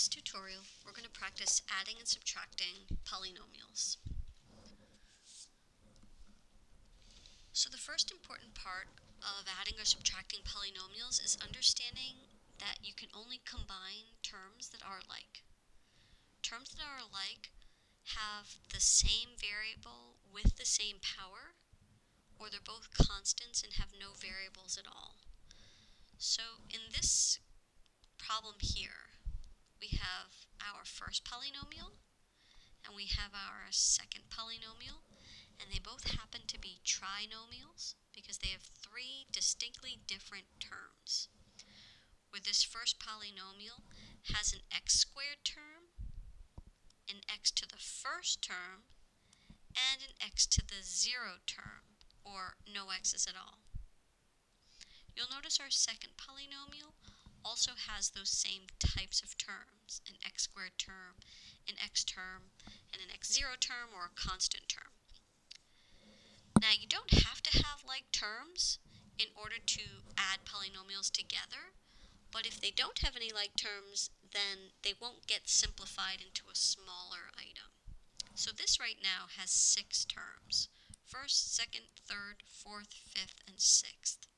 this tutorial, we're going to practice adding and subtracting polynomials. So the first important part of adding or subtracting polynomials is understanding that you can only combine terms that are alike. Terms that are alike have the same variable with the same power, or they're both constants and have no variables at all. So in this problem here, we have our first polynomial and we have our second polynomial, and they both happen to be trinomials because they have three distinctly different terms. Where this first polynomial has an x squared term, an x to the first term, and an x to the 0 term, or no x's at all. You'll notice our second polynomial also has those same types of terms, an x squared term, an x term, and an x0 term, or a constant term. Now, you don't have to have like terms in order to add polynomials together, but if they don't have any like terms, then they won't get simplified into a smaller item. So this right now has 6 terms: first, second, third, fourth, fifth, and sixth.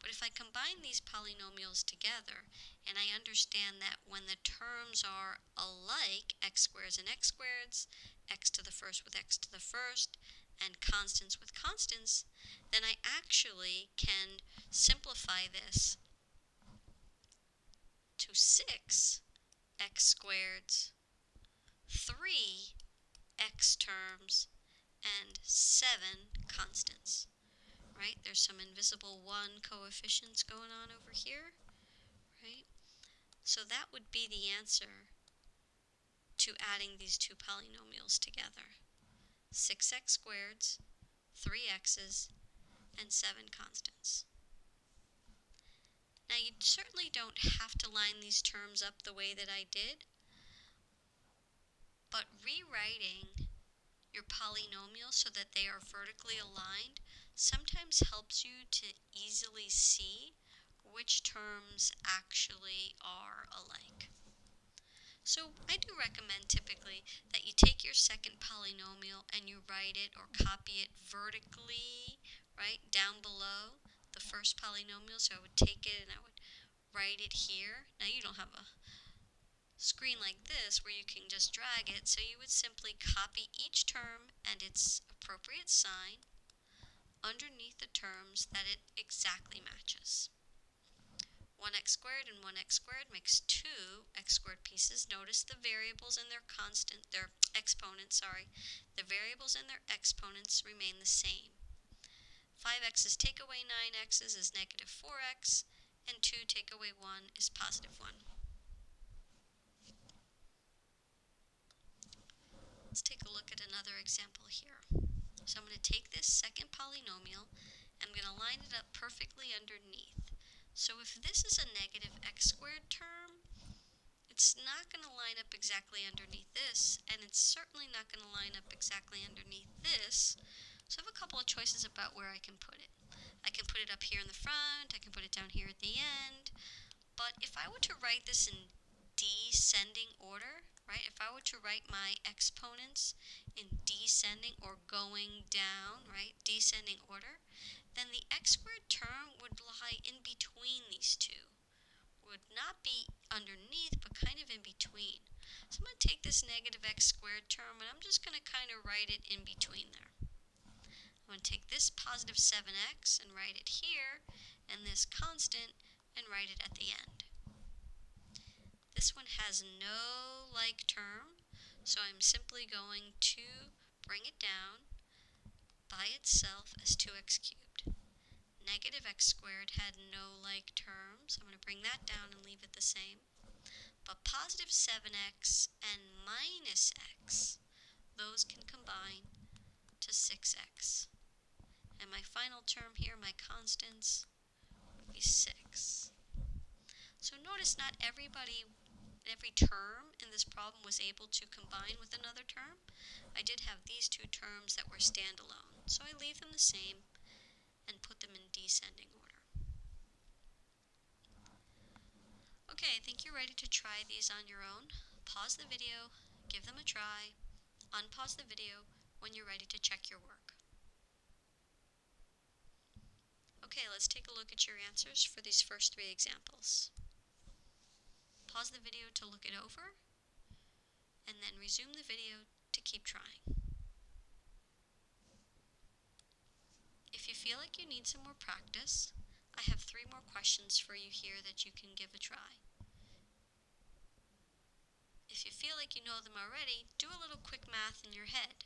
But if I combine these polynomials together, and I understand that when the terms are alike, x squareds and x squareds, x to the first with x to the first, and constants with constants, then I actually can simplify this to 6 x squareds, 3 x terms, and 7 constants. Right? There's some invisible 1 coefficients going on over here, right? So that would be the answer to adding these two polynomials together: 6x squareds, 3x's, and 7 constants. Now, you certainly don't have to line these terms up the way that I did, but rewriting your polynomials so that they are vertically aligned sometimes helps you to easily see which terms actually are alike. So I do recommend typically that you take your second polynomial and you write it or copy it vertically, right, down below the first polynomial. So I would take it and I would write it here. Now, you don't have a screen like this where you can just drag it, so you would simply copy each term and its appropriate sign underneath the terms that it exactly matches. 1x squared and 1x squared makes 2 x squared pieces. Notice the variables and their exponents, the variables and their exponents remain the same. 5x's take away 9x's is negative 4x, and 2 take away 1 is positive 1. Let's take a look at another example here. So I'm going to take this second polynomial and I'm going to line it up perfectly underneath. So if this is a negative x squared term, it's not going to line up exactly underneath this, and it's certainly not going to line up exactly underneath this. So I have a couple of choices about where I can put it. I can put it up here in the front, I can put it down here at the end, but if I were to write this in descending order, right? If I were to write my exponents in descending or going down, right, descending order, then the x squared term would lie in between these two. Would not be underneath, but kind of in between. So I'm going to take this negative x squared term and I'm just going to kind of write it in between there. I'm going to take this positive 7x and write it here, and this constant and write it at the end. This one has no like term, so I'm simply going to bring it down by itself as 2x cubed. Negative x squared had no like term, so I'm going to bring that down and leave it the same. But positive 7x and minus x, those can combine to 6x. And my final term here, my constants, would be 6. So notice not every term in this problem was able to combine with another term. I did have these two terms that were standalone, so I leave them the same and put them in descending order. Okay, I think you're ready to try these on your own. Pause the video, give them a try, unpause the video when you're ready to check your work. Okay, let's take a look at your answers for these first three examples. Pause the video to look it over, and then resume the video to keep trying. If you feel like you need some more practice, I have 3 more questions for you here that you can give a try. If you feel like you know them already, do a little quick math in your head,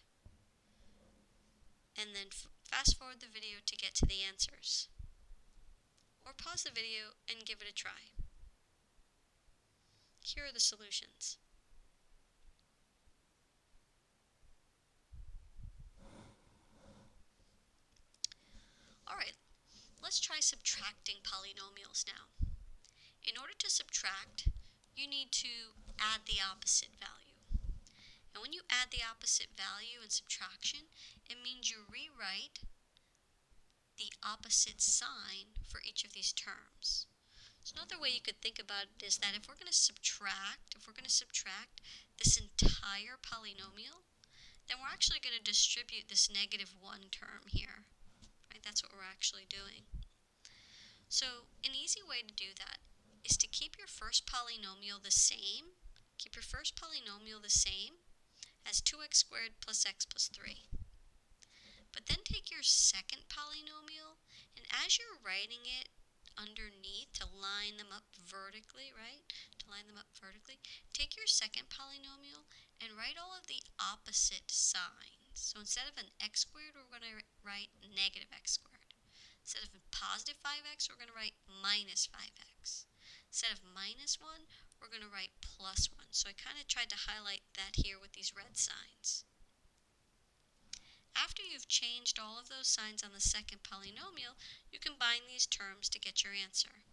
and then fast forward the video to get to the answers. Or pause the video and give it a try. Here are the solutions. Alright, let's try subtracting polynomials now. In order to subtract, you need to add the opposite value. And when you add the opposite value in subtraction, it means you rewrite the opposite sign for each of these terms. So another way you could think about it is that if we're going to subtract this entire polynomial, then we're actually going to distribute this -1 term here. Right? That's what we're actually doing. So an easy way to do that is to keep your first polynomial the same. Keep your first polynomial the same as 2x squared plus x plus 3. But then take your second polynomial, and as you're writing it underneath to line them up vertically, right? To line them up vertically, take your second polynomial and write all of the opposite signs. So instead of an x squared, we're going to write -x squared. Instead of positive 5x, we're going to write minus 5x. Instead of -1, we're going to write +1. So I kind of tried to highlight that here with these red signs. After you've changed all of those signs on the second polynomial, you combine these terms to get your answer.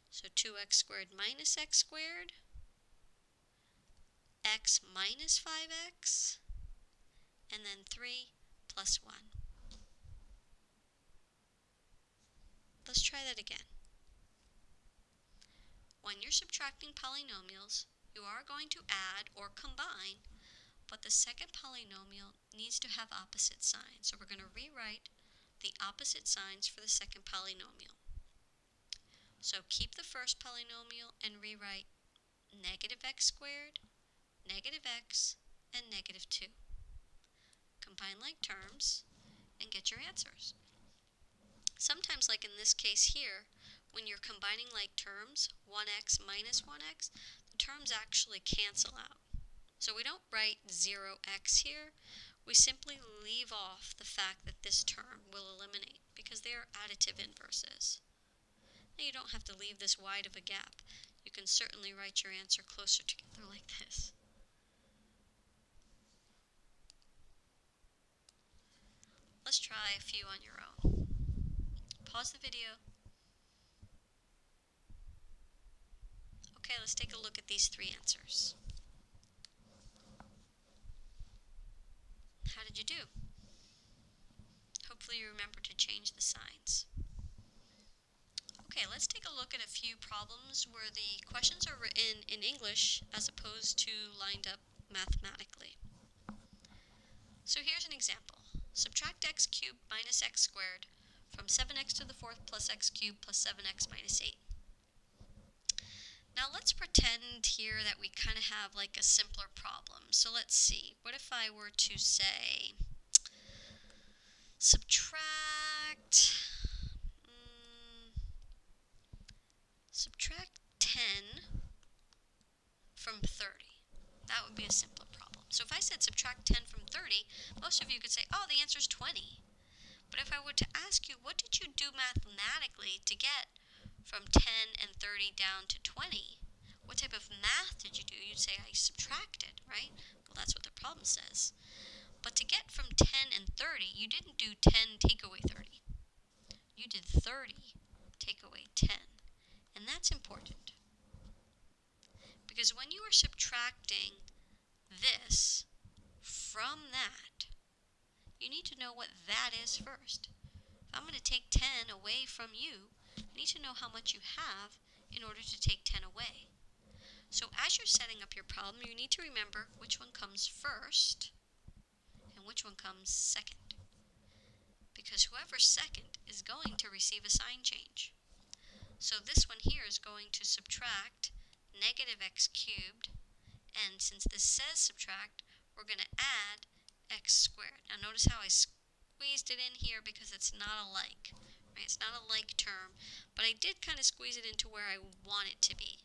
So 2x squared minus x squared, x minus 5x, and then 3 plus 1. Let's try that again. When you're subtracting polynomials, you are going to add or combine, but the second polynomial needs to have opposite signs. So we're going to rewrite the opposite signs for the second polynomial. So keep the first polynomial and rewrite -x squared, -x, and -2. Combine like terms and get your answers. Sometimes, like in this case here, when you're combining like terms, 1x minus 1x, the terms actually cancel out. So we don't write 0x here. We simply leave off the fact that this term will eliminate because they are additive inverses. Now you don't have to leave this wide of a gap. You can certainly write your answer closer together like this. Let's try a few on your own. Pause the video. Okay, let's take a look at these 3 answers. How did you do? Hopefully you remember to change the signs. Okay, let's take a look at a few problems where the questions are written in English as opposed to lined up mathematically. So here's an example. Subtract x cubed minus x squared from 7x to the 4th plus x cubed plus 7x minus 8. Now let's pretend here that we kind of have like a simpler problem. So let's see. What if I were to say subtract 10 from 30. That would be a simpler problem. So if I said subtract 10 from 30, most of you could say, oh, the answer is 20. But if I were to ask you, what did you do mathematically to get from 10 and 30 down to 20? What type of math did you do? You'd say, I subtracted, right? Well, that's what the problem says. But to get from 10 and 30, you didn't do 10 take away 30. You did 30 take away 10. And that's important. Because when you are subtracting this from that, you need to know what that is first. If I'm going to take 10 away from you, I need to know how much you have in order to take 10 away. you're setting up your problem, you need to remember which one comes first and which one comes second. Because whoever's second is going to receive a sign change. So this one here is going to subtract negative x cubed, and since this says subtract, we're going to add x squared. Now notice how I squeezed it in here because it's not a like. Right? It's not a like term, but I did kind of squeeze it into where I want it to be.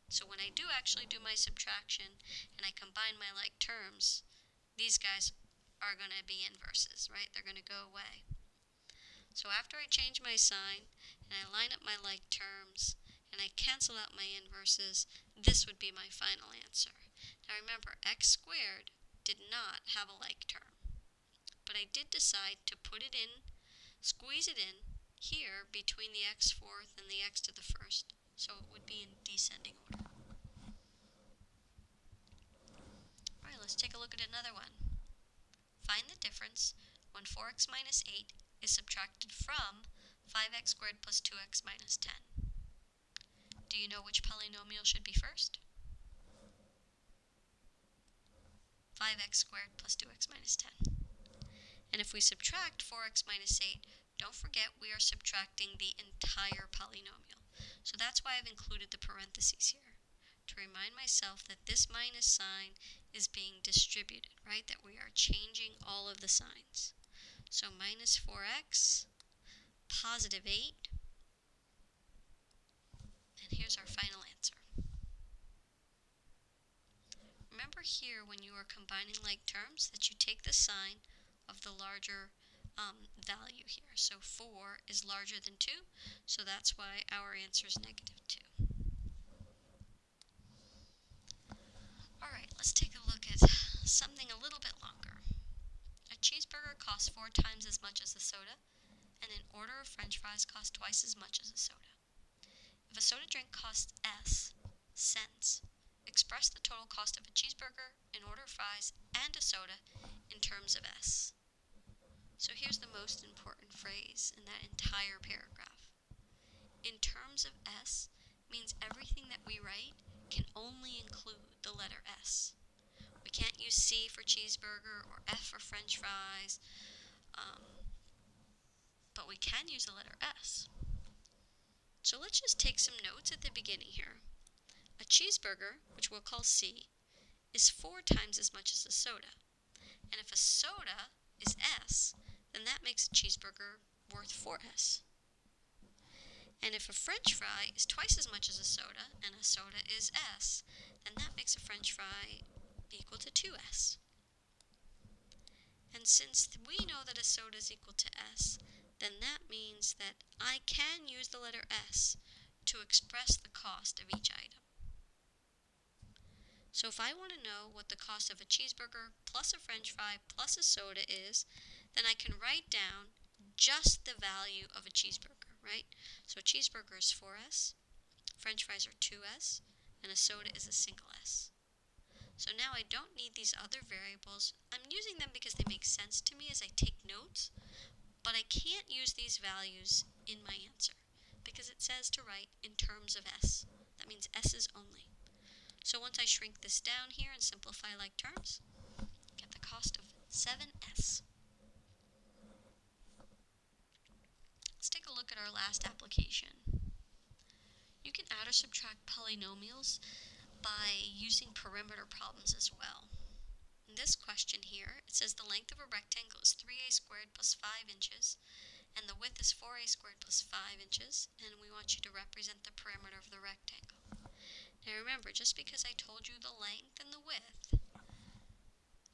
So when I do actually do my subtraction and I combine my like terms, these guys are going to be inverses, right? They're going to go away. So after I change my sign and I line up my like terms and I cancel out my inverses, this would be my final answer. Now remember, x squared did not have a like term, but I did decide to put it in, squeeze it in here between the x fourth and the x to the first, so it would be in descending order. Alright, let's take a look at another one. Find the difference when 4x minus 8 is subtracted from 5x squared plus 2x minus 10. Do you know which polynomial should be first? 5x squared plus 2x minus 10. And if we subtract 4x minus 8, don't forget we are subtracting the entire polynomial. So that's why I've included the parentheses here, to remind myself that this minus sign is being distributed, right? That we are changing all of the signs. So minus 4x, positive 8, and here's our final answer. Remember here when you are combining like terms that you take the sign of the larger value here. So 4 is larger than 2, so that's why our answer is negative 2. Alright, let's take a look at something a little bit longer. A cheeseburger costs 4 times as much as a soda, and an order of french fries costs twice as much as a soda. If a soda drink costs S cents, express the total cost of a cheeseburger, an order of fries, and a soda in terms of S. So here's the most important phrase in that entire paragraph. In terms of S means everything that we write can only include the letter S. We can't use C for cheeseburger or F for french fries, but we can use the letter S. So let's just take some notes at the beginning here. A cheeseburger, which we'll call C, is 4 times as much as a soda. And if a soda is S, then that makes a cheeseburger worth 4S. And if a french fry is twice as much as a soda, and a soda is S, then that makes a french fry equal to 2S. And since we know that a soda is equal to S, then that means that I can use the letter S to express the cost of each item. So if I want to know what the cost of a cheeseburger plus a french fry plus a soda is, then I can write down just the value of a cheeseburger, right? So a cheeseburger is 4S, french fries are 2S, and a soda is a single S. So now I don't need these other variables. I'm using them because they make sense to me as I take notes, but I can't use these values in my answer because it says to write in terms of S. That means S's only. So once I shrink this down here and simplify like terms, get the cost of 7S. Let's take a look at our last application. You can add or subtract polynomials by using perimeter problems as well. In this question here, it says the length of a rectangle is 3a squared plus 5 inches, and the width is 4a squared plus 5 inches, and we want you to represent the perimeter of the rectangle. Now remember, just because I told you the length and the width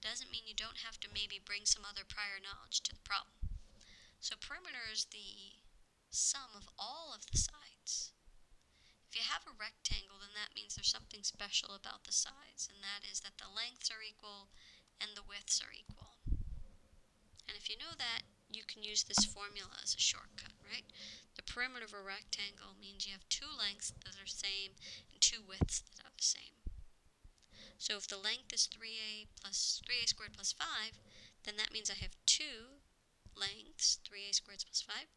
doesn't mean you don't have to maybe bring some other prior knowledge to the problem. So perimeter is the sum of all of the sides. If you have a rectangle, then that means there's something special about the sides, and that is that the lengths are equal and the widths are equal. And if you know that, you can use this formula as a shortcut, right? The perimeter of a rectangle means you have 2 lengths that are the same and 2 widths that are the same. So if the length is 3a squared plus 5, then that means I have 2 lengths, 3a squared plus 5,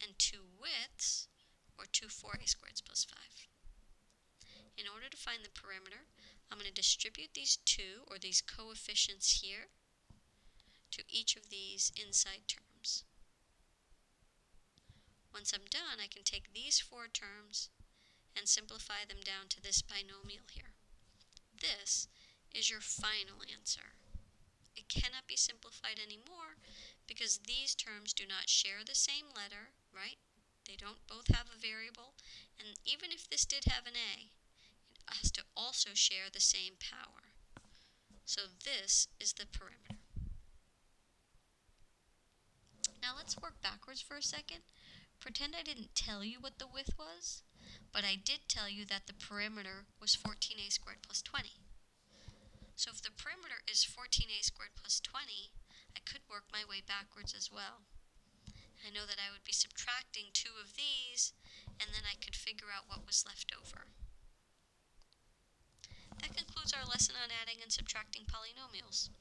and 2 widths, or 2 4a squared plus 5. in order to find the perimeter, I'm going to distribute these 2, or these coefficients here, to each of these inside terms. Once I'm done, I can take these 4 terms and simplify them down to this binomial here. This is your final answer. It cannot be simplified anymore because these terms do not share the same letter, right? They don't both have a variable, and even if this did have an a, it has to also share the same power. So this is the perimeter. Now let's work backwards for a second. Pretend I didn't tell you what the width was, but I did tell you that the perimeter was 14a squared plus 20. So if the perimeter is 14a squared plus 20, I could work my way backwards as well. I know that I would be subtracting 2 of these, and then I could figure out what was left over. That concludes our lesson on adding and subtracting polynomials.